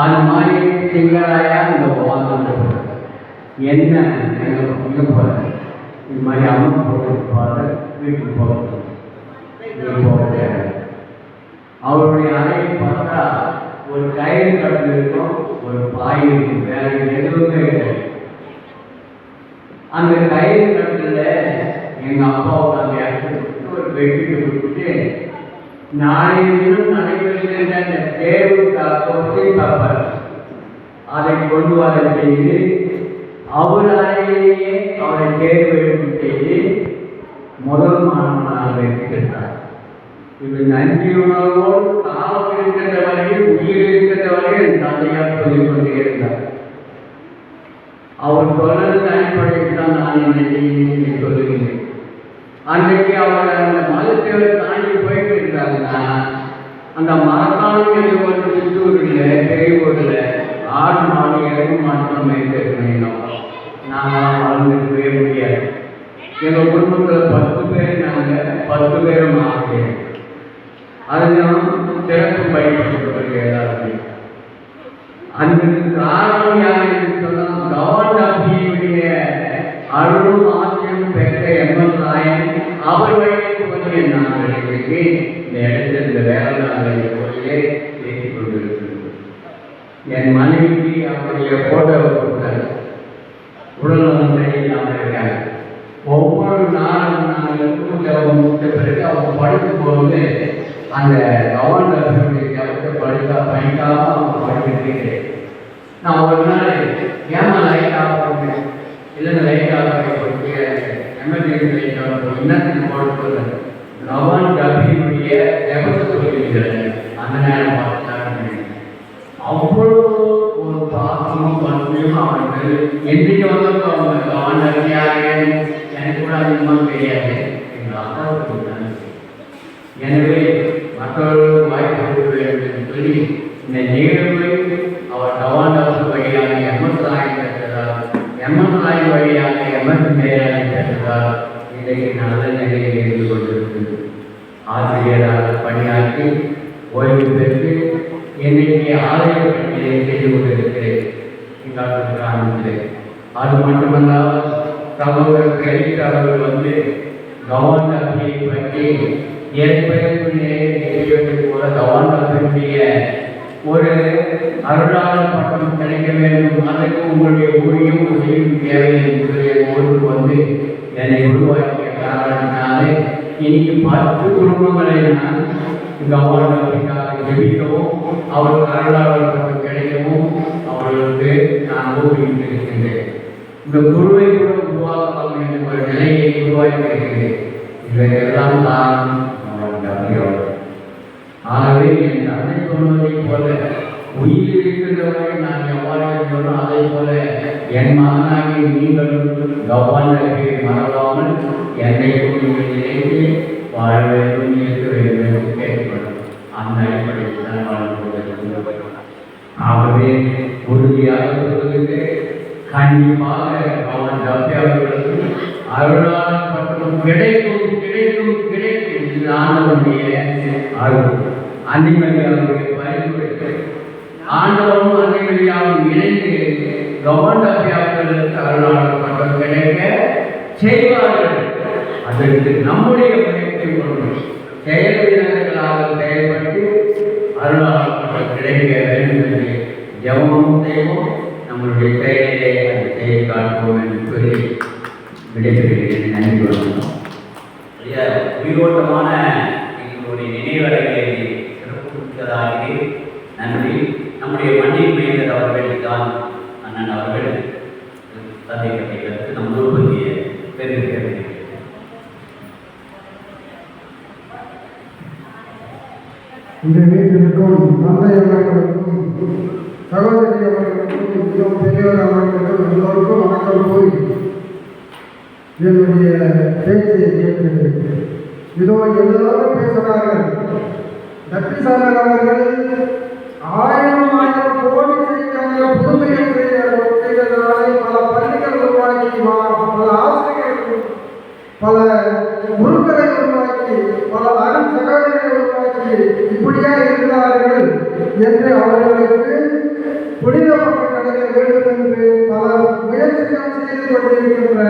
அது மாதிரி திங்களாயா இந்த வாங்க என்ன எங்கே போகிற இது மாதிரி அம்மா போகிற வீட்டுக்கு போகிறது அவருடைய அறையை பார்த்தா ஒரு கயிறு கட்டு இருக்கும், ஒரு பாய் இருக்கும், வேற எதுவுமே இல்லை. அந்த கயிறு கட்டுல எங்கள் அப்பா உட்காந்து இடத்துக்கு ஒரு வெட்டிட்டு விட்டுட்டு நாளைய தினம் நடைபெறுகின்ற அந்த தேர்வுக்கு பார்ப்பார். அதை கொண்டு வர செய்து அவர் அறையிலேயே அவரை தேர்வு எடுத்து செய்து முதல் மாணவனாக வைத்திருந்தார். இது நன்றி உணர்வோடு காலம் இருக்கின்ற வரையில் உயிர் இருக்கின்ற வரையில் என் தந்தையார் சொல்லிக் கொண்டே இருந்தார். அவர் தொடர்ந்து அடிப்படையில் தான் நான் என்னை சொல்லுகிறேன். அன்றைக்கு அவர் அந்த மதத்தேவை தாண்டி போயிட்டு இருந்தாங்கன்னா அந்த மரத்தாலும் எது ஒரு சித்தூரில் பெரியவூரில் ஆடு மாடு இறங்கு மாற்றம் வைத்திருக்கணும். நாங்களாம் வாழ்ந்துக்கவே முடியாது. எங்கள் குடும்பத்தில் 10 பேர், நாங்கள் 10 பேரும் ஆகிறேன். அதுதான் சிறப்பு பயன்படுத்தப்படுகிற எல்லாருமே. அதுக்கு காரணம் யார் என்று சொன்னால் கவர்னருடைய அருளும் ஆசிரியம் பெற்ற எம்எஸ் ராயன் அவர் வழிக்கு வந்து நாங்கள் இந்த இடத்துல இந்த வேளாண்மை போலே பேசிக் கொண்டிருக்கிறது. என் மனைவிக்கு அவருடைய போட்டோவை கொடுத்தார். உடல்நலம் சரியில்லாமல் இருக்காங்க. ஒவ்வொரு நாளும் நாங்கள் முடித்த பிறகு அவங்க படிக்கும்போது அந்த கவர்னருடைய ஜபத்தை படிக்காம அவங்க படிக்கிட்டே நான் ஒரு நாள் ஏமா லைட்டாக போட்டேன், இல்லைன்னா லைட்டாக எமர்ஜென்சி லைட்டாக போய் இன்னத்துக்கு போடுறது கவர்ன் டபியுடைய ஜபத்தை சொல்லியிருக்கிறேன். அந்த நேரம் பார்த்தாங்க அவ்வளோ ஒரு பாசமும் பண்பையும் அவனுக்கு என்றைக்கு வந்தப்போ அவங்க கவர்னர் யாரு எனக்கு கூட அதிகமாக தெரியாது. எங்கள் அப்பாவுக்கு எனவே மற்றவர்களுக்கு வாய்ப்பு கொடுக்க வேண்டும் என்று சொல்லி இந்த நிகழ்வை அவர் கவாண்டாசு வழியாக எம்எஸ் ராய் பெற்றதார், எம்எஸ் ராய் வழியாக எம்எஸ் மேராய் பெற்றதார் இன்றைக்கு நல்ல நிலையில் இருந்து கொண்டிருக்கிறது. ஆசிரியராக பணியாற்றி ஓய்வு பெற்று இன்றைக்கு ஆலய பணியை செய்து கொண்டிருக்கிறேன் எங்கள் கிராமத்தில். அது மட்டுமல்லாமல் சகோதரர் கழித்து அவர்கள் வந்து கவர்னரை பற்றி ஏற்படுத்தி போல கவர்னருடைய ஒரு அருளாளர் பட்டம் கிடைக்க வேண்டும், அதற்கு உங்களுடைய ஊழியும் உதவியும் தேவை என்பதை ஒன்று வந்து என்னை உருவாக்கிய காரணத்தினாலே இன்னைக்கு 10 குடும்பங்களை நான் கவர்னருக்காக ஜெபிக்கவும் அவருக்கு அருளாளர் பட்டம் கிடைக்கவும் அவர்களுக்கு நான் ஊக்குவித்து இருக்கின்றேன். இந்த குருவை கூட உருவாக்கலாம் என்ற ஒரு நிலையை உருவாக்கி இருக்கிறேன். இவையெல்லாம் நான் ஆகவே என் தந்தை சொன்னதை போல உயிர் இருக்கின்றவரை நான் எவ்வாறு சொன்னோம் அதை போல என் மகனாகி நீங்களும் கவர்னரை மறவாமல் என்னை நினைத்து வாழ வேண்டும் இருக்க வேண்டும் என்று கேட்கப்படும். அந்த அடிப்படையில் தான் வாழ்ந்து. ஆகவே உறுதியாக சொல்வதற்கு கண்டிப்பாக கவர்னர் அவர்களுக்கு அருளாளர் பட்டம் கிடைக்கும் கிடைக்கும் கிடைக்கும். இது ஆண்டவனுடைய அருள். அன்னிமரியாவுடைய பரிந்துரை ஆண்டவனும் அன்னிமரியாவும் இணைந்து கவர்னர் அவர்களுக்கு அருளாளர் பட்டம் கிடைக்க செய்வார்கள். அதற்கு நம்முடைய முயற்சி கொண்டு செயல் வீரர்களாக செயல்பட்டு அருளாளர் பட்டம் கிடைக்க வேண்டும் என்று ஜெபமும் செய்வோம். நம்மளுடைய செயலை அந்த செயலை காட்டுவோம் என்று சொல்லி விடைபெறுகிறேன். நன்றி வணக்கம். உயிரோட்டமான எங்களுடைய நினைவறைகளை சிறப்புமிக்கதாகவே நன்றி. நம்முடைய மண்ணின் மைந்தர் அவர்கள் தான் அண்ணன் அவர்கள் தந்தை கட்டிகளுக்கு நம் உற்பத்தியை தெரிவிக்கிறது. இந்த வீட்டிற்கும் தந்தை அவர்களுக்கும் சகோதரி அவர்களுக்கும் மிகவும் பெரியவர் அவர்களுக்கும் எல்லோருக்கும் வணக்கம் கூறி என்னுடைய பேச்சை கேட்கிறேன். இதோ எல்லோரும் பேசுகிறார்கள். தப்பிசாரர் அவர்கள் 1000 கோடி செய்த புதுமையை செய்ததனாலே பல பள்ளிகள் உருவாக்கி, பல ஆசிரியர்கள், பல குருக்களை உருவாக்கி, பல அருண் சகோதரிகளை உருவாக்கி இப்படியா இருந்தார்கள் என்று அவர்களுக்கு புனித பட்டம் கிடைக்க வேண்டும் என்று பல முயற்சிகள் செய்து கொண்டிருக்கின்ற